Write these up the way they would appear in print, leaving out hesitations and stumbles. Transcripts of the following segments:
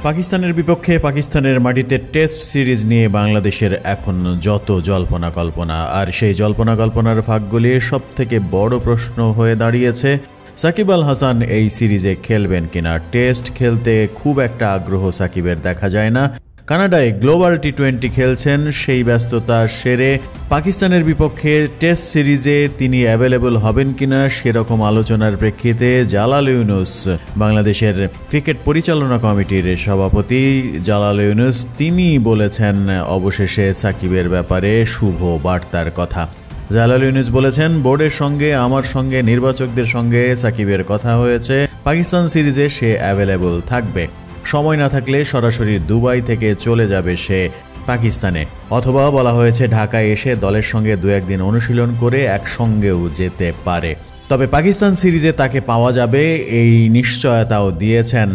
পাকিস্তানের বিপক্ষে পাকিস্তানের মাটিতে টেস্ট সিরিজ নিয়ে বাংলাদেশের এখন যত জল্পনা কল্পনা, আর সেই জল্পনা কল্পনার ফাঁক গলিয়ে সবথেকে বড় প্রশ্ন হয়ে দাঁড়িয়েছে সাকিব আল হাসান এই সিরিজে খেলবেন কিনা। টেস্ট খেলতে খুব একটা আগ্রহ সাকিবের দেখা যায় না। কানাডায় গ্লোবাল টি-20 খেলছেন, সেই ব্যস্ততা সেরে পাকিস্তানের বিপক্ষে টেস্ট সিরিজে তিনি অ্যাভেলেবল হবেন কিনা সেরকম আলোচনার প্রেক্ষিতে জালাল ইউনুস, বাংলাদেশের ক্রিকেট পরিচালনা কমিটির সভাপতি জালাল ইউনুস, তিনি বলেছেন অবশেষে সাকিবের ব্যাপারে শুভ বার্তার কথা। জালাল ইউনুস বলেছেন, বোর্ডের সঙ্গে, আমার সঙ্গে, নির্বাচকদের সঙ্গে সাকিবের কথা হয়েছে, পাকিস্তান সিরিজে সে অ্যাভেলেবল থাকবে। সময় না থাকলে সরাসরি দুবাই থেকে চলে যাবে সে পাকিস্তানে, অথবা বলা হয়েছে ঢাকায় এসে দলের সঙ্গে দু একদিন অনুশীলন করে একসঙ্গেও যেতে পারে। তবে পাকিস্তান সিরিজে তাকে পাওয়া যাবে এই নিশ্চয়তাও দিয়েছেন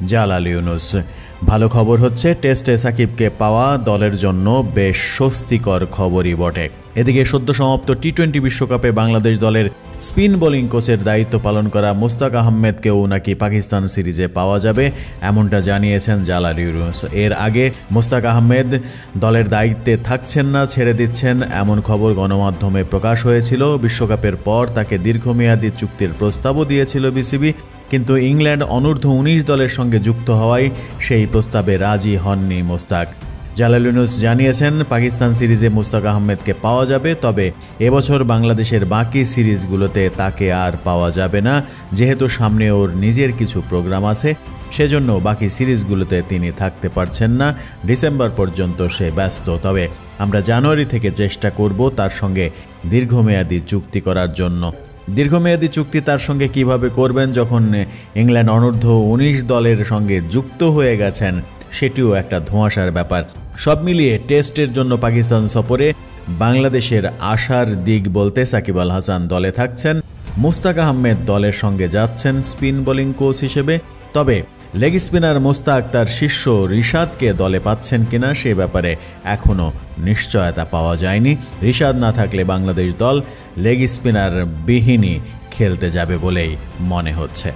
জালাল ইউনুস। ভালো খবর হচ্ছে, টেস্টে সাকিবকে পাওয়া দলের জন্য বেশ স্বস্তিকর খবরই বটে। এদিকে সদ্য সমাপ্ত টি-20 বিশ্বকাপে বাংলাদেশ দলের স্পিন বোলিং কোচের দায়িত্ব পালন করা মুস্তাক আহমেদকেও নাকি পাকিস্তান সিরিজে পাওয়া যাবে, এমনটা জানিয়েছেন জালাল ইউনুস। এর আগে মুস্তাক আহমেদ দলের দায়িত্বে থাকছেন না, ছেড়ে দিচ্ছেন, এমন খবর গণমাধ্যমে প্রকাশ হয়েছিল। বিশ্বকাপের পর তাকে দীর্ঘমেয়াদী চুক্তির প্রস্তাবও দিয়েছিল বিসিবি, কিন্তু ইংল্যান্ড অনূর্ধ্ব-19 দলের সঙ্গে যুক্ত হওয়ায় সেই প্রস্তাবে রাজি হননি মুস্তাক। জালাল ইউনুস জানিয়েছেন, পাকিস্তান সিরিজে মুস্তাক আহমেদকে পাওয়া যাবে, তবে এবছর বাংলাদেশের বাকি সিরিজগুলোতে তাকে আর পাওয়া যাবে না, যেহেতু সামনে ওর নিজের কিছু প্রোগ্রাম আছে, সেজন্য বাকি সিরিজগুলোতে তিনি থাকতে পারছেন না। ডিসেম্বর পর্যন্ত সে ব্যস্ত, তবে আমরা জানুয়ারি থেকে চেষ্টা করব তার সঙ্গে দীর্ঘমেয়াদী চুক্তি করার জন্য। দীর্ঘমেয়াদী চুক্তি তার সঙ্গে কিভাবে করবেন, যখন ইংল্যান্ড অনূর্ধ্ব-19 দলের সঙ্গে যুক্ত হয়ে গেছেন, সেটিও একটা ধোঁয়াশার ব্যাপার। সব মিলিয়ে টেস্টের জন্য পাকিস্তান সফরে বাংলাদেশের আশার দিক বলতে সাকিব আল হাসান দলে থাকছেন, মুস্তাক আহমেদ দলের সঙ্গে যাচ্ছেন স্পিন বোলিং কোচ হিসেবে। তবে লেগ স্পিনার মুস্তাক তার শিষ্য রিশাদকে দলে পাচ্ছেন কিনা সে ব্যাপারে এখনও নিশ্চয়তা পাওয়া যায়নি। রিশাদ না থাকলে বাংলাদেশ দল লেগ স্পিনার বিহীনই খেলতে যাবে বলেই মনে হচ্ছে।